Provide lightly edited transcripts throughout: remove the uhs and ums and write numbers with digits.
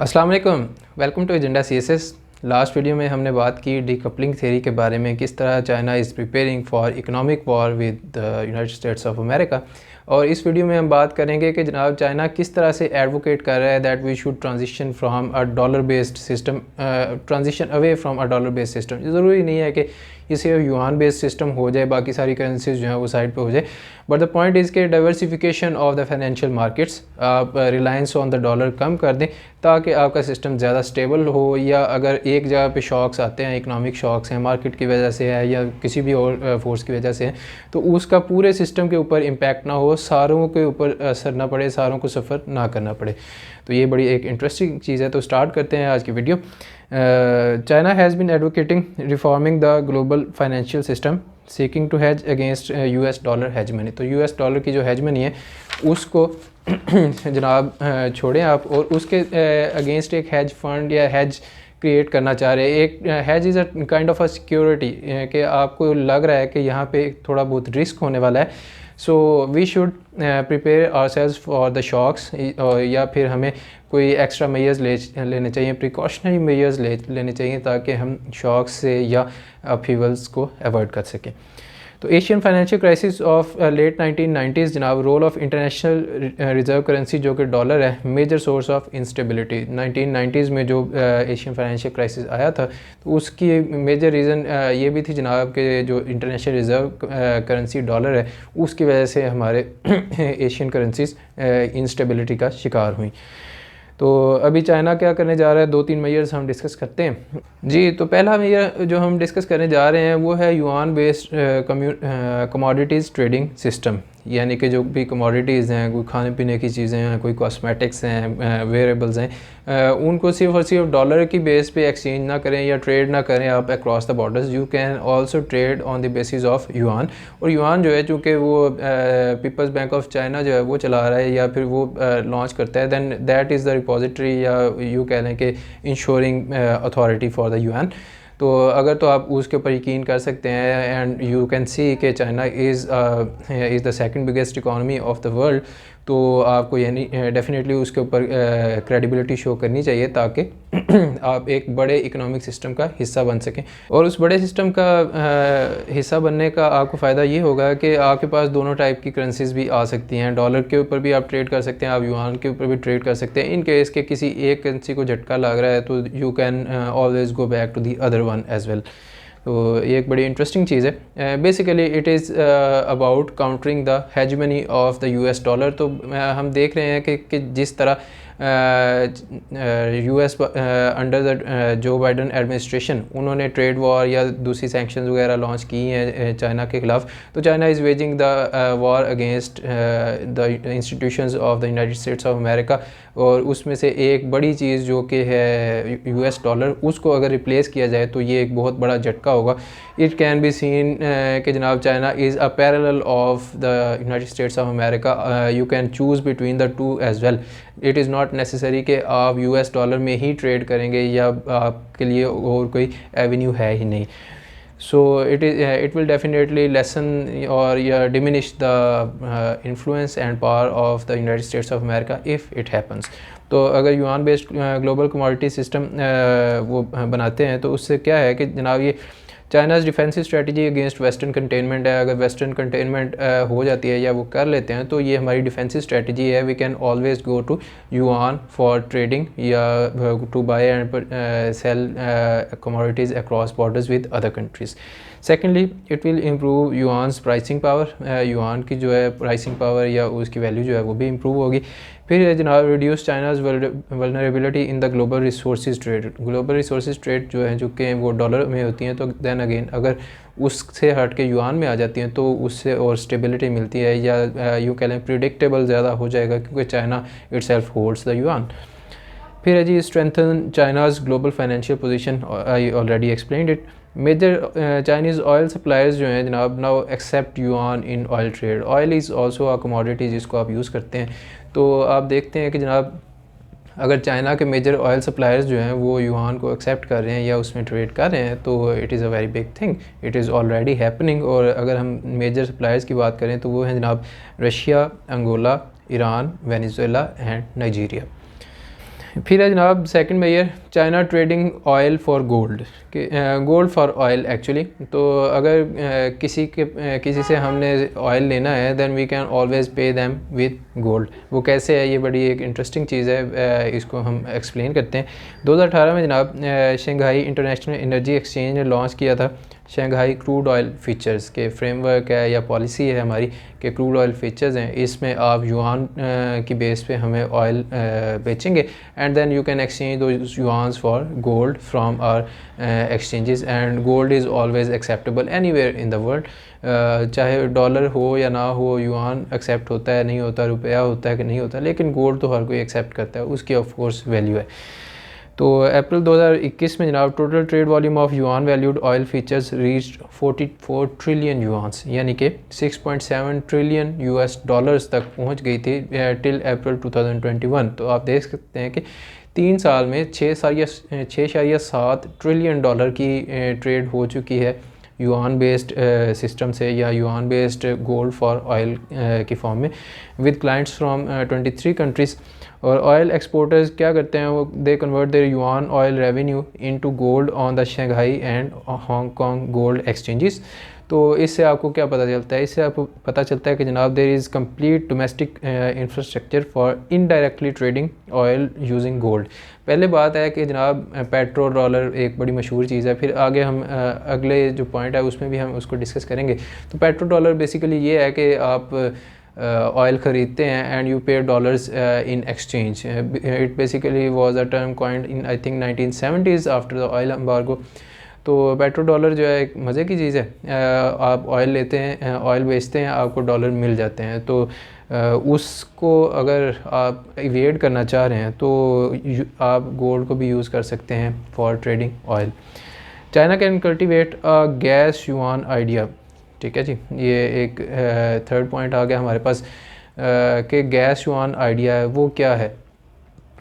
अस्सलाम वालेकुम, welcome to agenda CSS. Last video में हमने बात की डीकपलिंग थ्योरी के बारे में, किस तरह China is preparing for economic war with the United States of America. और इस वीडियो में हम बात करेंगे कि जनाब चाइना किस तरह से एडवोकेट कर रहा है that we should transition from a dollar based system, transition away from a dollar based system. ज़रूरी नहीं है कि ये सिर्फ युआन बेस्ड सिस्टम हो जाए, बाकी सारी करेंसीज जो हैं वो साइड पे हो जाए, बट द पॉइंट इज़ के diversification of the financial markets, आप रिलायंस ऑन द डॉलर कम कर दें ताकि आपका सिस्टम ज़्यादा स्टेबल हो। या अगर एक जगह पे शॉक्स आते हैं, इकोनॉमिक शॉक्स हैं, मार्केट की वजह से है या किसी भी और फोर्स की वजह से है, तो उसका पूरे सिस्टम के ऊपर इम्पैक्ट ना हो, सारों के ऊपर असर ना पड़े, सारों को सफ़र ना करना पड़े। तो ये बड़ी एक इंटरेस्टिंग चीज़ है। तो स्टार्ट करते हैं आज की video. China has been advocating reforming the global financial system seeking to hedge against US dollar hegemony. तो यूएस डॉलर की जो हेजमनी है उसको जनाब छोड़ें आप, और उसके अगेंस्ट एक हेज फंड या हेज क्रिएट करना चाह रहे हैं। एक hedge is a kind of a security कि आपको लग रहा है कि यहाँ पे थोड़ा बहुत रिस्क होने वाला है, so we should prepare ourselves for the shocks, या फिर हमें कोई एक्स्ट्रा मेजर्स लेने चाहिए, प्रिकॉशनरी मेजर्स लेने चाहिए ताकि हम शॉक्स से या अपहीवल्स को अवॉइड कर सकें। तो Asian financial crisis of late 1990s जनाब, role of international reserve currency जो कि डॉलर है, major source of instability. 1990s में जो एशियन फाइनेंशियल क्राइसिस आया था तो उसकी मेजर रीज़न ये भी थी जनाब कि जो इंटरनेशनल रिजर्व करेंसी डॉलर है उसकी वजह से हमारे एशियन करेंसीज इंस्टेबिलिटी का शिकार हुई। तो अभी चाइना क्या करने जा रहा है, 2-3 मेजर्स हम डिस्कस करते हैं जी। तो पहला मेजर जो हम डिस्कस करने जा रहे हैं वो है yuan based commodities trading system. यानी कि जो भी कमोडिटीज़ हैं, कोई खाने पीने की चीज़ें हैं, कोई कॉस्मेटिक्स हैं, वेरेबल्स हैं, उनको सिर्फ और सिर्फ डॉलर की बेस पे एक्सचेंज ना करें या ट्रेड ना करें आप across the borders. You can also trade on the basis of yuan. और युआन जो है चूँकि वो पीपल्स बैंक ऑफ चाइना जो है वो चला रहा है या फिर वो लॉन्च करता है, then that is the repository या यू कह लें कि insuring authority for the yuan. तो अगर तो आप उसके ऊपर यकीन कर सकते हैं, एंड यू कैन सी कि China is the second biggest economy of the world, तो आपको यानी डेफिनेटली उसके ऊपर क्रेडिबिलिटी शो करनी चाहिए ताकि आप एक बड़े इकोनॉमिक सिस्टम का हिस्सा बन सकें। और उस बड़े सिस्टम का हिस्सा बनने का आपको फ़ायदा ये होगा कि आपके पास दोनों टाइप की करेंसीज भी आ सकती हैं। डॉलर के ऊपर भी आप ट्रेड कर सकते हैं, आप युआन के ऊपर भी ट्रेड कर सकते हैं। इन केस के किसी एक करेंसी को झटका लग रहा है तो you can always go back to the other one as well. तो ये एक बड़ी इंटरेस्टिंग चीज़ है। Basically it is about countering the hegemony of the US dollar. तो हम देख रहे हैं कि जिस तरह US under the Joe Biden administration उन्होंने ट्रेड वॉर या दूसरी सैंक्शंस वगैरह लॉन्च की हैं चाइना के ख़िलाफ़, तो China is waging the war against the institutions of the United States of America. और उसमें से एक बड़ी चीज़ जो कि है यूएस डॉलर, उसको अगर रिप्लेस किया जाए तो ये एक बहुत बड़ा झटका होगा। इट कैन बी सीन कि जनाब China is a parallel of the United States of America. You can choose between the two as well. It is not necessary कि आप यूएस डॉलर में ही ट्रेड करेंगे या आपके लिए और कोई एवेन्यू है ही नहीं। So it will definitely lessen or diminish the influence and power of the United States of America if it happens. तो अगर yuan based global commodity system वो बनाते हैं तो उससे क्या है कि जनाब ये China's defensive strategy against western containment है। अगर वेस्टर्न कंटेनमेंट हो जाती है या वो कर लेते हैं तो ये हमारी डिफेंसिव स्ट्रेटजी है। We can always go to yuan for trading या to buy and sell commodities across borders with other countries. Secondly it will improve yuan's pricing power. Yuan की जो है प्राइसिंग पावर या उसकी वैल्यू जो है वो भी इम्प्रूव होगी। फिर जनाब reduce China's vulnerability in the global resources trade. Global resources trade जो है, जो कि वो डॉलर में होती हैं, तो दैन अगेन अगर उससे हट के युआन में आ जाती हैं तो उससे और स्टेबिलिटी मिलती है, या यूँ कह लें प्रिडिक्टेबल ज़्यादा हो जाएगा क्योंकि China itself holds the yuan. फिर है जी strengthen China's global financial position. I already explained it. Major Chinese oil suppliers जो हैं जनाब now accept yuan in oil trade. Oil is also a commodity जिसको आप यूज़ करते हैं। तो आप देखते हैं कि जनाब अगर चाइना के मेजर ऑयल सप्लायर्स जो हैं वो युआन को एक्सेप्ट कर रहे हैं या उसमें ट्रेड कर रहे हैं तो it is a very big thing, it is already happening. और अगर हम मेजर सप्लायर्स की बात करें तो वो हैं जनाब Russia, Angola, Iran, Venezuela and Nigeria. फिर है जनाब second major, China trading oil for gold, gold for oil actually. तो अगर किसी से हमने ऑयल लेना है then we can always pay them with gold. वो कैसे है, ये बड़ी एक इंटरेस्टिंग चीज़ है, इसको हम एक्सप्लेन करते हैं। 2018 में जनाब शंघाई इंटरनेशनल एनर्जी एक्सचेंज ने लॉन्च किया था शंघाई क्रूड ऑयल फीचर्स के फ्रेमवर्क है या पॉलिसी है हमारी कि क्रूड ऑयल फीचर्स हैं, इसमें आप युआन की बेस पे हमें ऑयल बेचेंगे and then you can exchange two yuans for gold from our exchanges and gold is always acceptable anywhere in the world. चाहे डॉलर हो या ना हो, युआन एक्सेप्ट होता है नहीं होता, रुपया होता है कि नहीं होता, लेकिन गोल्ड तो हर कोई एक्सेप्ट करता है, उसकी ऑफ कोर्स वैल्यू है। तो अप्रैल 2021 में जनाब total trade volume of yuan valued oil features reached 44 trillion yuans, यानी कि 6.7 ट्रिलियन यूएस डॉलर्स तक पहुंच गई थी टिल अप्रैल 2021। तो आप देख सकते हैं कि 3 साल में 6.7 ट्रिलियन डॉलर की ट्रेड हो चुकी है युआन बेस्ड सिस्टम से या yuan based gold for oil की फॉर्म में विद क्लाइंट्स फ्रॉम 23 कंट्रीज़। और ऑयल एक्सपोर्टर्स क्या करते हैं, वो they convert there yuan oil revenue into gold on the Shanghai and Hong Kong gold exchanges. तो इससे आपको क्या पता चलता है, इससे आपको पता चलता है कि जनाब there is complete domestic infrastructure for indirectly trading oil using gold. पहले बात है कि जनाब पेट्रो डॉलर एक बड़ी मशहूर चीज़ है, फिर आगे हम अगले जो पॉइंट है उसमें भी हम उसको डिस्कस करेंगे। तो पेट्रो डॉलर बेसिकली ये है कि आप ऑयल ख़रीदते हैं एंड यू पे dollars in exchange. It basically was a term coined in I think 1970s after the oil embargo. तो पेट्रो डॉलर जो है एक मज़े की चीज़ है, आप ऑयल लेते हैं, ऑयल बेचते हैं, आपको डॉलर मिल जाते हैं। तो उसको अगर आप इवेड करना चाह रहे हैं तो आप गोल्ड को भी यूज़ कर सकते हैं for trading oil. China can cultivate a gas yuan idea, ठीक है जी। ये एक थर्ड पॉइंट आ गया हमारे पास कि गैस युआन आइडिया है, वो क्या है।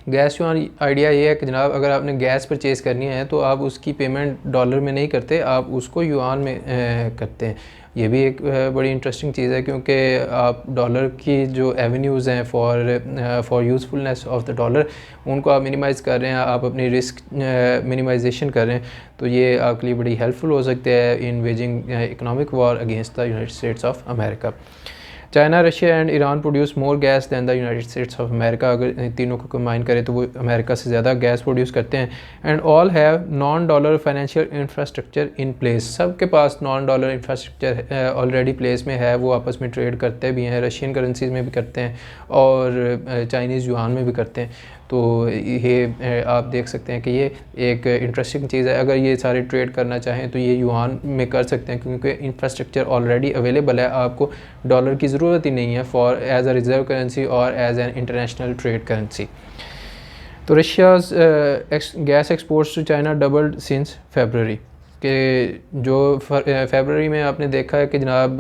गैस युआन आइडिया ये है कि जनाब अगर आपने गैस परचेज़ करनी है तो आप उसकी पेमेंट डॉलर में नहीं करते, आप उसको युआन में करते हैं। ये भी एक बड़ी इंटरेस्टिंग चीज़ है क्योंकि आप डॉलर की जो एवेन्यूज़ हैं for usefulness of the dollar उनको आप मिनिमाइज़ कर रहे हैं, आप अपनी रिस्क मिनिमाइजेशन कर रहे हैं। तो ये आपके लिए बड़ी हेल्पफुल हो सकते हैं in waging economic war against the United States of America. China, Russia and Iran produce more gas than the United States of America. अगर तीनों को कंबाइन करें तो वो अमेरिका से ज़्यादा गैस प्रोड्यूस करते हैं। And all have non dollar financial infrastructure in place. सबके पास non dollar infrastructure already place में है, वो आपस में ट्रेड करते भी हैं, रशियन करेंसीज में भी करते हैं और चाइनीज़ युआन में भी करते हैं। तो ये आप देख सकते हैं कि ये एक इंटरेस्टिंग चीज़ है। अगर ये सारे ट्रेड करना चाहें तो ये युआन में कर सकते हैं क्योंकि इंफ्रास्ट्रक्चर ऑलरेडी अवेलेबल है, आपको डॉलर की ज़रूरत ही नहीं है for as a reserve currency और as an international trade currency. तो Russia's gas exports to China doubled since February, कि जो फरवरी में आपने देखा है कि जनाब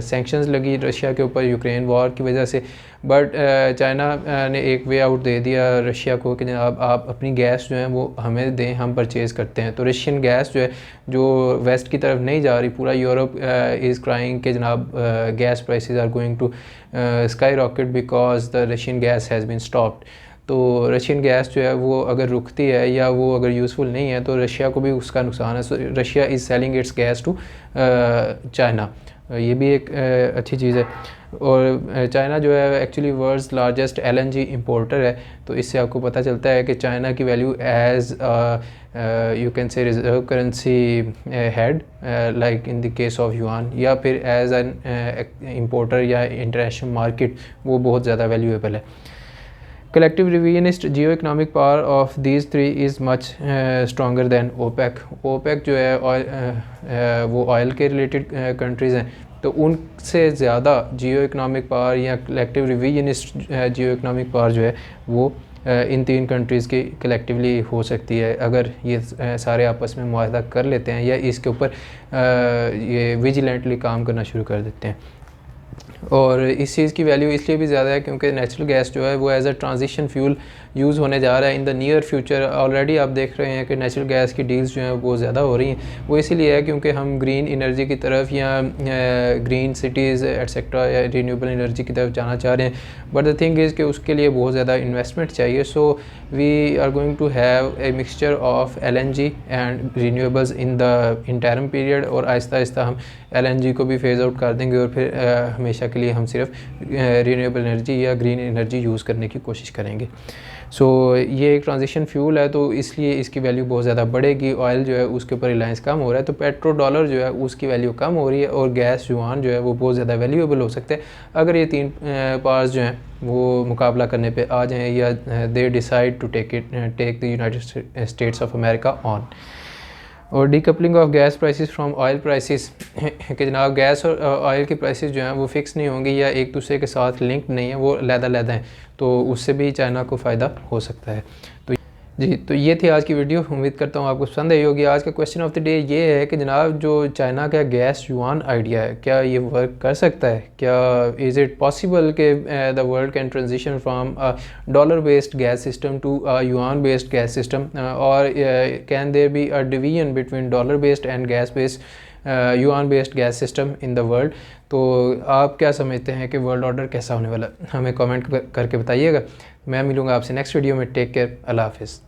सैंक्शंस लगी रशिया के ऊपर यूक्रेन वॉर की वजह से, बट चाइना ने एक वे आउट दे दिया रशिया को कि जनाब आप अपनी गैस जो है वो हमें दें, हम परचेज़ करते हैं। तो रशियन गैस जो है जो वेस्ट की तरफ नहीं जा रही, पूरा यूरोप इज़ क्राइंग कि जनाब gas prices are going to sky rocket because the Russian gas has been stopped. तो रशियन गैस जो है वो अगर रुकती है या वो अगर यूज़फुल नहीं है तो रशिया को भी उसका नुकसान है। So Russia is selling its gas to China, ये भी एक अच्छी चीज़ है। और चाइना जो है actually world's largest LNG importer है। तो इससे आपको पता चलता है कि चाइना की value as you can say reserve currency head like in the case of yuan, या फिर एज एन इंपोर्टर या इंटरनेशनल मार्केट वो बहुत ज़्यादा वैल्यूएबल है। Collective revisionist geo-economic power of these three is much stronger than OPEC. OPEC जो है वो ऑयल के रिलेटेड कंट्रीज़ हैं, तो उनसे ज़्यादा जियो-इकनॉमिक पावर या कलेक्टिव रिविजनिस्ट जियो-इकनॉमिक पावर जो है वो इन तीन कंट्रीज़ की कलेक्टिवली हो सकती है अगर ये सारे आपस में मुआहदा कर लेते हैं या इसके ऊपर ये विजिलेंटली काम करना शुरू कर देते हैं। और इस चीज़ की वैल्यू इसलिए भी ज़्यादा है क्योंकि नेचुरल गैस जो है वो as a transition fuel use होने जा रहा है in the near future. Already आप देख रहे हैं कि नेचुरल गैस की डील्स जो हैं वो ज़्यादा हो रही हैं। वो इसीलिए है क्योंकि हम ग्रीन एनर्जी की तरफ या ग्रीन सिटीज़ एटसेट्रा या रिन्यूएबल एनर्जी की तरफ जाना चाह रहे हैं। बट द थिंग इज़ कि उसके लिए बहुत ज़्यादा इन्वेस्टमेंट चाहिए। So we are going to have a mixture of LNG and renewables in the interim period, और आहिस्ता आहिस्ता हम LNG को भी फेज़ आउट कर देंगे और फिर हमेशा के लिए हम सिर्फ रिन्यूएबल एनर्जी या ग्रीन एनर्जी यूज़ करने की कोशिश करेंगे। सो ये एक ट्रांजिशन फ्यूल है, तो इसलिए इसकी वैल्यू बहुत ज़्यादा बढ़ेगी। ऑयल जो है उसके ऊपर रिलायंस कम हो रहा है, तो पेट्रो डॉलर जो है उसकी वैल्यू कम हो रही है, और गैस युआन जो है वो बहुत ज़्यादा वैल्यूएबल हो सकते हैं अगर ये तीन पार्स जो हैं वो मुकाबला करने पे आ जाएं या they decide to take the United States of America on. और decoupling of gas prices from oil prices कि जनाब गैस और ऑयल की प्राइसेस जो हैं वो फ़िक्स नहीं होंगी या एक दूसरे के साथ लिंक नहीं है, वो अलग-अलग हैं, तो उससे भी चाइना को फ़ायदा हो सकता है। तो जी, तो ये थी आज की वीडियो। उम्मीद करता हूँ आपको पसंद आई होगी। आज का क्वेश्चन ऑफ द डे ये है कि जनाब जो चाइना का गैस युआन आइडिया है, क्या ये वर्क कर सकता है? क्या इज़ इट पॉसिबल कि the world can transition from dollar based gas system to yuan based gas system, और can there be a division between dollar based and gas based yuan based gas system in the world? तो आप क्या समझते हैं कि world order कैसा होने वाला? हमें कमेंट करके बताइएगा। मैं मिलूँगा आपसे नेक्स्ट वीडियो में। टेक केयर, अल्लाह हाफिज़।